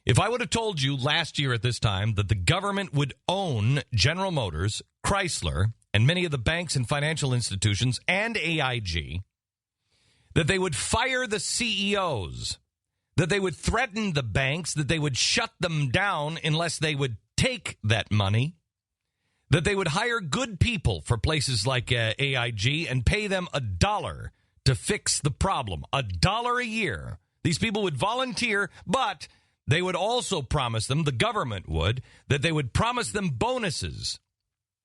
If I would have told you last year at this time that the government would own General Motors, Chrysler, and many of the banks and financial institutions, and AIG, that they would fire the CEOs, that they would threaten the banks, that they would shut them down unless they would take that money, that they would hire good people for places like AIG and pay them $1 to fix the problem, $1 a year. These people would volunteer, but they would also promise them, the government would, that they would promise them bonuses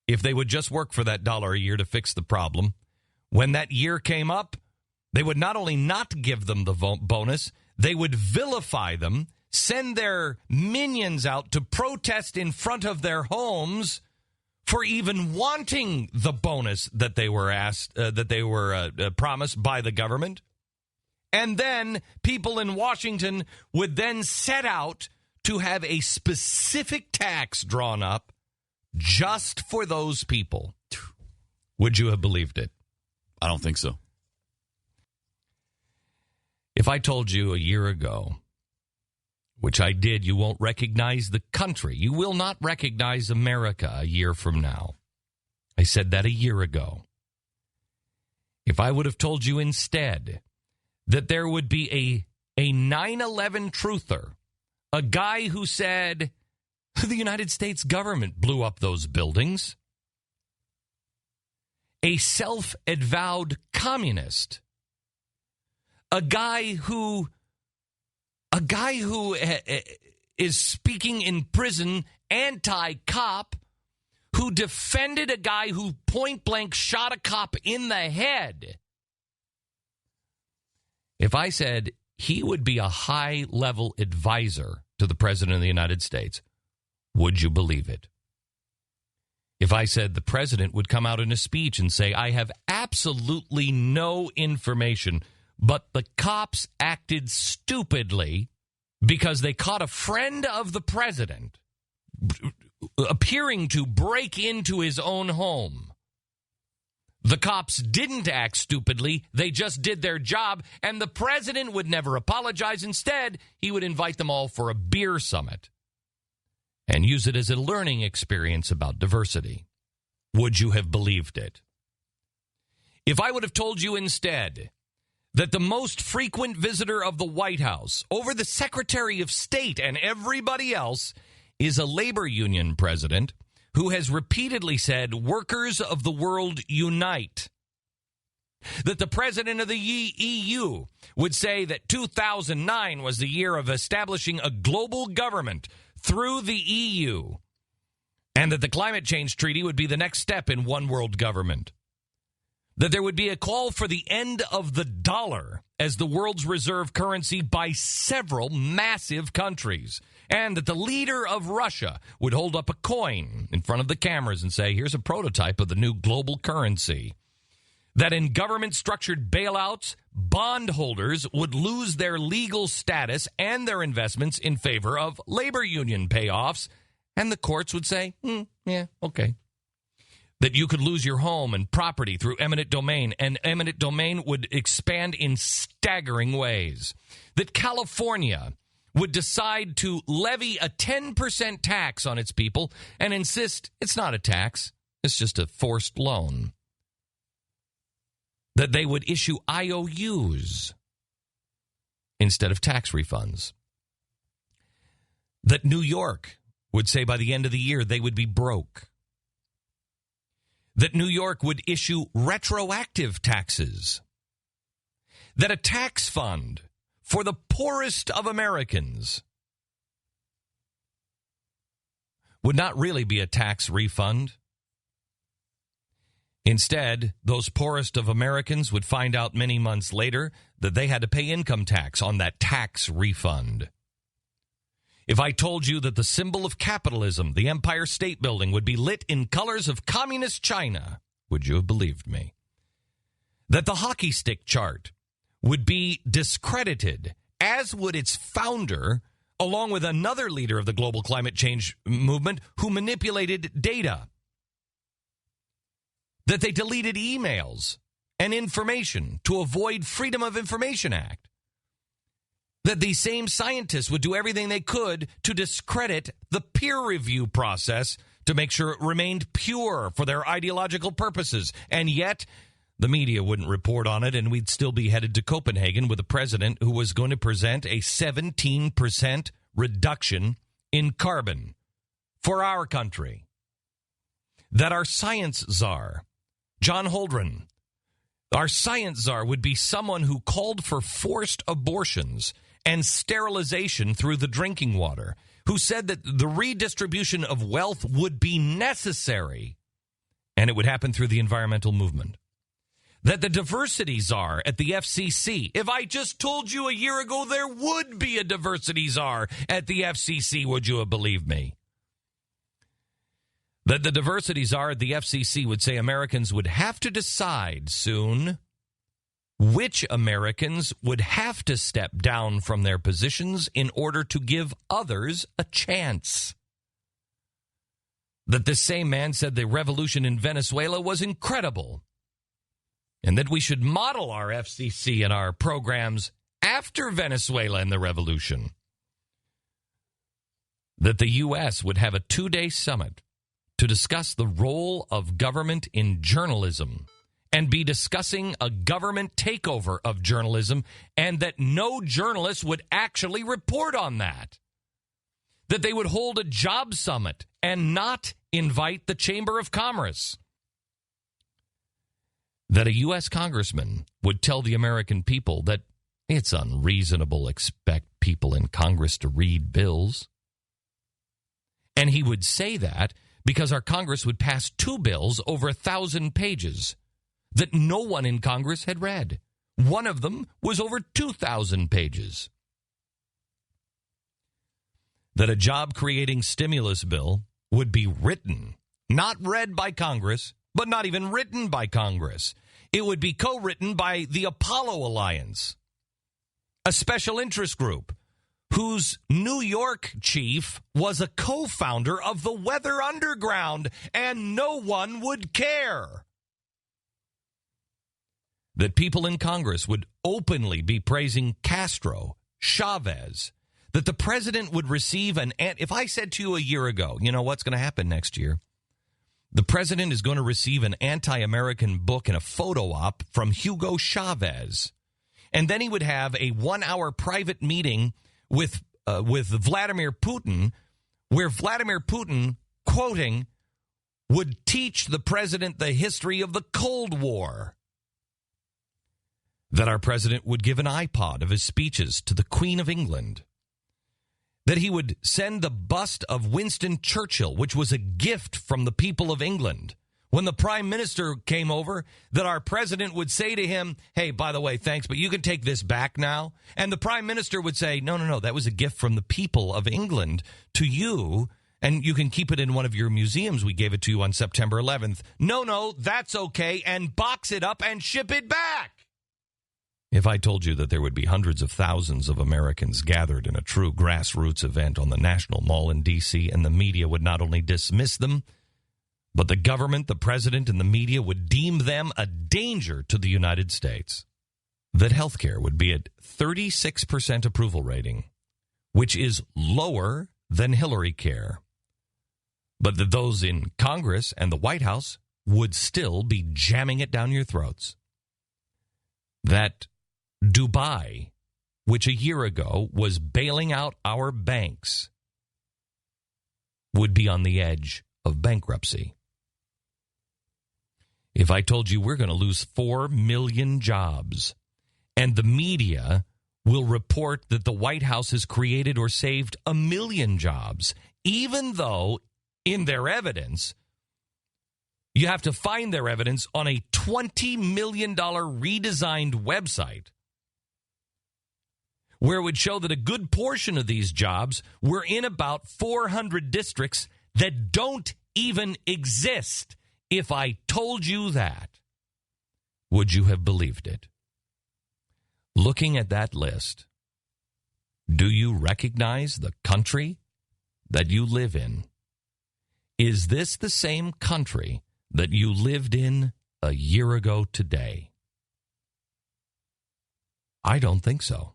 if they would just work for that $1 a year to fix the problem. When that year came up, they would not only not give them the bonus, they would vilify them, send their minions out to protest in front of their homes for even wanting the bonus that they were promised by the government. And then people in Washington would then set out to have a specific tax drawn up just for those people. Would you have believed it? I don't think so. If I told you a year ago, which I did, you won't recognize the country. You will not recognize America a year from now. I said that a year ago. If I would have told you instead that there would be a 9/11 truther, a guy who said the United States government blew up those buildings, a self-avowed communist, a guy who is speaking in prison, anti-cop, who defended a guy who point-blank shot a cop in the head. If I said he would be a high-level advisor to the President of the United States, would you believe it? If I said the President would come out in a speech and say, I have absolutely no information, but the cops acted stupidly because they caught a friend of the president appearing to break into his own home. The cops didn't act stupidly. They just did their job, and the president would never apologize. Instead, he would invite them all for a beer summit and use it as a learning experience about diversity. Would you have believed it? If I would have told you instead that the most frequent visitor of the White House over the Secretary of State and everybody else is a labor union president who has repeatedly said, workers of the world unite. That the president of the EU would say that 2009 was the year of establishing a global government through the EU, and that the climate change treaty would be the next step in one world government. That there would be a call for the end of the dollar as the world's reserve currency by several massive countries, and that the leader of Russia would hold up a coin in front of the cameras and say, here's a prototype of the new global currency. That in government-structured bailouts, bondholders would lose their legal status and their investments in favor of labor union payoffs, and the courts would say, yeah, okay. That you could lose your home and property through eminent domain, and eminent domain would expand in staggering ways. That California would decide to levy a 10% tax on its people and insist it's not a tax, it's just a forced loan. That they would issue IOUs instead of tax refunds. That New York would say by the end of the year they would be broke. That New York would issue retroactive taxes. That a tax fund for the poorest of Americans would not really be a tax refund. Instead, those poorest of Americans would find out many months later that they had to pay income tax on that tax refund. If I told you that the symbol of capitalism, the Empire State Building, would be lit in colors of communist China, would you have believed me? That the hockey stick chart would be discredited, as would its founder, along with another leader of the global climate change movement who manipulated data. That they deleted emails and information to avoid Freedom of Information Act. That these same scientists would do everything they could to discredit the peer review process to make sure it remained pure for their ideological purposes. And yet, the media wouldn't report on it, and we'd still be headed to Copenhagen with a president who was going to present a 17% reduction in carbon for our country. That our science czar, John Holdren, our science czar, would be someone who called for forced abortions and sterilization through the drinking water, who said that the redistribution of wealth would be necessary, and it would happen through the environmental movement. That the diversity czar at the FCC, if I just told you a year ago there would be a diversity czar at the FCC, would you have believed me? That the diversity czar at the FCC would say Americans would have to decide soon which Americans would have to step down from their positions in order to give others a chance. That this same man said the revolution in Venezuela was incredible, and that we should model our FCC and our programs after Venezuela and the revolution. That the U.S. would have a 2-day summit to discuss the role of government in journalism and be discussing a government takeover of journalism, and that no journalists would actually report on that. That they would hold a job summit and not invite the Chamber of Commerce. That a U.S. congressman would tell the American people that it's unreasonable to expect people in Congress to read bills. And he would say that because our Congress would pass 2 bills over 1,000 pages that no one in Congress had read. One of them was over 2,000 pages. That a job-creating stimulus bill would be written, not read by Congress, but not even written by Congress. It would be co-written by the Apollo Alliance, a special interest group whose New York chief was a co-founder of the Weather Underground, and no one would care. That people in Congress would openly be praising Castro, Chavez, that the president would receive if I said to you a year ago, you know what's going to happen next year? The president is going to receive an anti-American book and a photo op from Hugo Chavez. And then he would have a 1-hour private meeting with Vladimir Putin, where Vladimir Putin, quoting, would teach the president the history of the Cold War. That our president would give an iPod of his speeches to the Queen of England. That he would send the bust of Winston Churchill, which was a gift from the people of England. When the prime minister came over, that our president would say to him, hey, by the way, thanks, but you can take this back now. And the prime minister would say, no, that was a gift from the people of England to you, and you can keep it in one of your museums. We gave it to you on September 11th. No, that's okay, and box it up and ship it back. If I told you that there would be hundreds of thousands of Americans gathered in a true grassroots event on the National Mall in D.C., and the media would not only dismiss them, but the government, the president, and the media would deem them a danger to the United States. That health care would be at 36% approval rating, which is lower than Hillary care. But that those in Congress and the White House would still be jamming it down your throats. That Dubai, which a year ago was bailing out our banks, would be on the edge of bankruptcy. If I told you we're going to lose 4 million jobs, and the media will report that the White House has created or saved 1 million jobs, even though in their evidence, you have to find their evidence on a $20 million redesigned website, where it would show that a good portion of these jobs were in about 400 districts that don't even exist. If I told you that, would you have believed it? Looking at that list, do you recognize the country that you live in? Is this the same country that you lived in a year ago today? I don't think so.